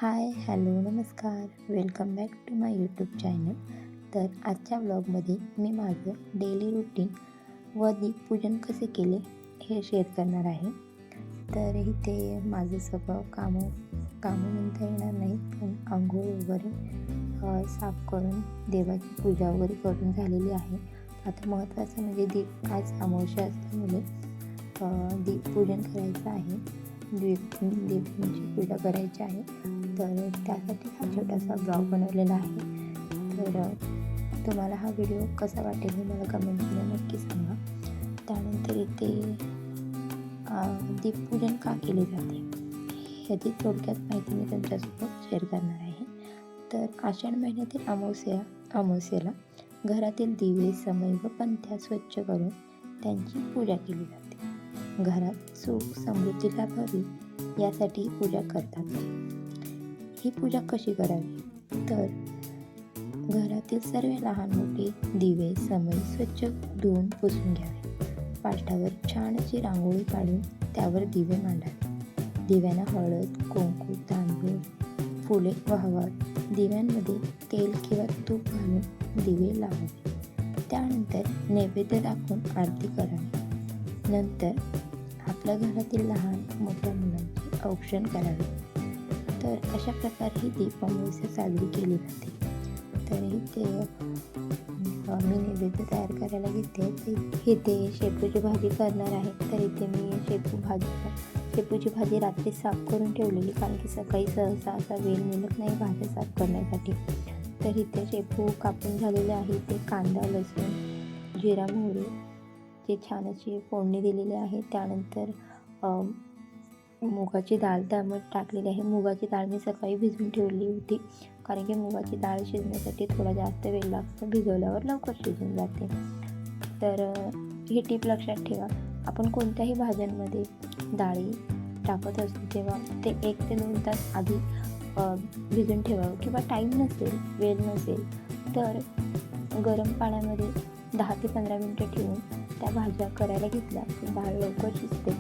हाय, hello, नमस्कार. Welcome back to my YouTube channel. तर आजच्या व्लॉगमध्ये मी माझं डेली रुटीन व दीपपूजन कसे केले हे शेअर करणार आहे. तर इथे माझं सगळं कामं म्हणता येणार नाही, पण अंघोळ वगैरे साफ करून देवाची पूजा वगैरे करून झालेली आहे. आता महत्त्वाचं म्हणजे आज अमावस्या असल्यामुळे दीपपूजन करायचं आहे. देवीची पूजा करायची आहे. तर त्यासाठी हा छोटासा ब्लॉग बनवलेला आहे. तर तुम्हाला हा व्हिडिओ कसा वाटेल हे मला कमेंटमध्ये नक्की सांगा. त्यानंतर इथे दीपपूजन का केले जाते ह्याची थोडक्यात माहिती मी तुमच्यासोबत शेअर करणार आहे. तर आषाढ महिन्यातील अमावस्येला घरातील दिवे, समई व पंत्या स्वच्छ करून त्यांची पूजा केली जाते. घरात सुख समृद्धी लाभावी यासाठी ही पूजा करतात. ही पूजा कशी करावी? तर घरातील सर्व लहान मोठे दिवे, समई स्वच्छ धुवून पुसून घ्यावे. पाटावर छान अशी रांगोळी काढून त्यावर दिवे मांडावे. दिव्यांना हळद, कुंकू, तांदूळ, फुले वाहवावी. दिव्यांमध्ये तेल किंवा तूप घालून दिवे लावावे. त्यानंतर नैवेद्य दाखवून आरती करावी. नंतर आपल्या घरातील लहान मोठ्या मुलांचे औक्षण करावे. तर अशा प्रकारे ही दीप अमावस्या साजरी केली जाते. तर इथे मी नैवेद्य तयार करायला घेते. इथे शेपूची भाजी करणार आहे. तर इथे मी शेपूची भाजी रात्री साफ करून ठेवलेली, कारण की सकाळी सहसा असा वेळ मिळत नाही भाज्या साफ करण्यासाठी. तर इथे शेपू कापून झालेले आहे. ते कांदा, लसूण, जिरा, मोहरी ची छान अशी फोडणी दिलेली आहे. त्यानंतर मुगाची डाळ त्यामध्ये टाकलेली आहे. मुगाची डाळ मी सकाळी भिजवून ठेवली होती, कारण की मुगाची डाळ शिजण्यासाठी थोडा जास्त वेळ लागतो. भिजवल्यावर लवकर शिजून जाते. तर ही टीप लक्षात ठेवा. आपण कोणत्याही भाज्यांमध्ये डाळी टाकत असतो तेव्हा ते 1 ते 2 तास आधी भिजून ठेवावं. किंवा टाईम नसेल, वेळ नसेल तर गरम पाण्यामध्ये 10 ते 15 मिनटं ठेवून त्या भाज्या करायला घेतल्या की डाळ लवकर शिजते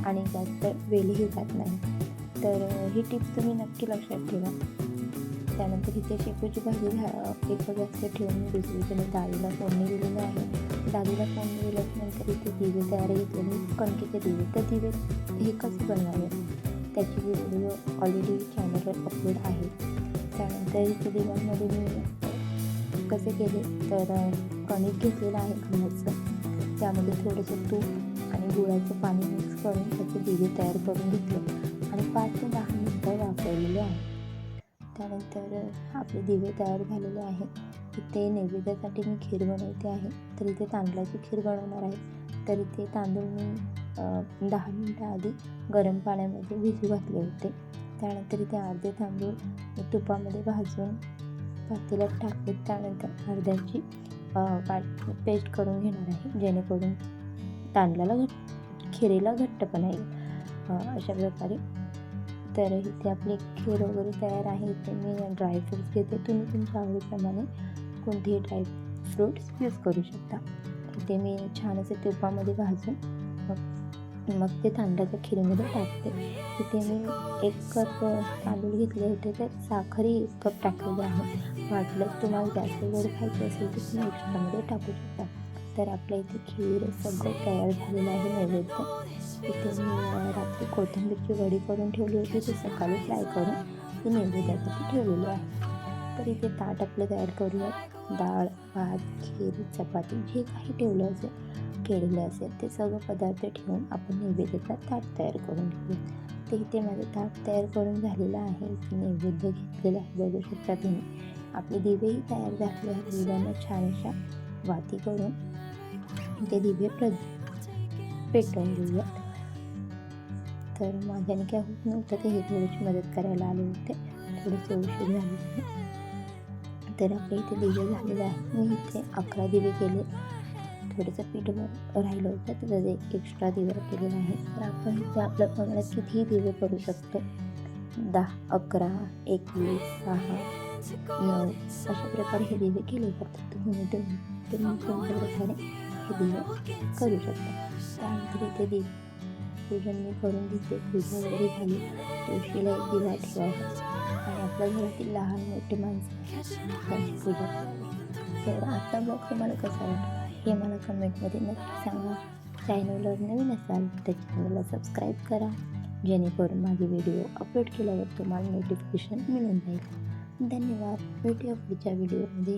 आणि जास्त वेळही जात नाही. तर ही टिप्स तुम्ही नक्की लक्षात ठेवा. त्यानंतर इथे शेपूची भाजी एका गॅसवर ठेवून दुसरीकडे डाळीला फोडणी दिलेली आहे. डाळीला फोडणी दिल्यानंतर इथे दिवे तयार घेतलेले, कणकेचे दिवे. तर दिवे हे कसे बनवावे त्याची व्हिडिओ ऑलरेडी चॅनलवर अपलोड आहे. त्यानंतर इथे दिव्यांमध्ये मी कसे केले तर कणिक घेतलेलं आहे गव्हाचं. त्यामध्ये थोडंसं तूप आणि गुळाचं पाणी मिक्स करून त्याचे दिवे तयार करून घेतले आणि 5 ते 10 मिनिटं वाफवलेले आहे. त्यानंतर आपले दिवे तयार झालेले आहेत. इथे नैवेद्यासाठी मी खीर बनवते आहे. तर इथे तांदळाची खीर बनवणार आहे. तर इथे तांदूळ मी 10 मिनिटं आधी गरम पाण्यामध्ये भिजू घातले होते. त्यानंतर इथे अर्धे तांदूळ तुपामध्ये भाजून पातेल्यात टाकले. त्यानंतर अर्ध्याची पेस्ट करून घेणार आहे, जेणेकरून तांदळाला खिरीला घट्टपणा येईल. अशा प्रकारे. तर इथे आपली खीर वगैरे तयार आहे. इथे मी ड्रायफ्रूट्स घेते. तुम्ही तुमच्या आवडीप्रमाणे कोणतेही ड्रायफ्रूट्स यूज करू शकता. इथे मी छान असे तुपामध्ये भाजून मग ते तांदळाच्या खिरीमध्ये टाकते. इथे मी 1 कप तांदूळ घेतले होते, तर साखरही 1 कप टाकलेली आहे. वाटल्यास तुम्हाला जास्त गोड खायचं असेल तर तुम्ही एक्स्ट्रामध्ये टाकू शकता. तर आपल्या इथे खीर सगळं तयार झालेलं आहे. नैवेद्य इथे मी रात्री कोथिंबीरची वडी करून ठेवली होती, ती सकाळी फ्राय करून ती नैवेद्यासाठी ठेवलेली आहे. तर इथे ताट आपलं तयार करूया. डाळ, भात, खीर, चपाती जे काही केलेलं असेल ते सगळं पदार्थ ठेवून आपण नैवेद्याचा ताट तयार करून घेऊ. तर इथे माझं ताट तयार करून झालेलं आहे. नैवेद्य घेतलेलं आहे, बघू शकता तुम्ही. आपले दिवेही तयार झालेले आहेत. दिव्यांना छान अशा वाती करून ते दिवे पेटवून देऊयात. तर माझ्याने काय होत नव्हतं, ते हे थोडीशी मदत करायला आले होते. थोडेसे उशीर झाले. तर आपले इथे दिवे झालेले आहेत. मी इथे 11 दिवे केले. थोडंसं पीठ राहिलं होतं तर त्याचे एक्स्ट्रा दिवे केलेले आहे. तर आपण इथे आपल्या प्रमाणात कितीही दिवे करू शकतो. 10, 11, 21, 6, 9 अशा प्रकारे हे दिवे केले जातात. तुम्ही कोणत्या प्रकारे हे दिवे करू शकता. त्यानंतर इथे पूजन मी करून घेते. पूजा वगैरे झाली, तुळशीला एक दिवा ठेवावा आणि आपल्या घरातील लहान मोठे माणसं त्यांची पूजा करावी. तर आजचा ब्लॉग तुम्हाला कसा वाटला हे मला कमेंटमध्ये नक्की सांगा. चॅनलवर नवीन असाल तर चॅनलला सबस्क्राईब करा, जेणेकरून माझे व्हिडिओ अपलोड केल्यावर तुम्हाला नोटिफिकेशन मिळून जाईल. धन्यवाद. भेटूया पुढच्या व्हिडिओमध्ये.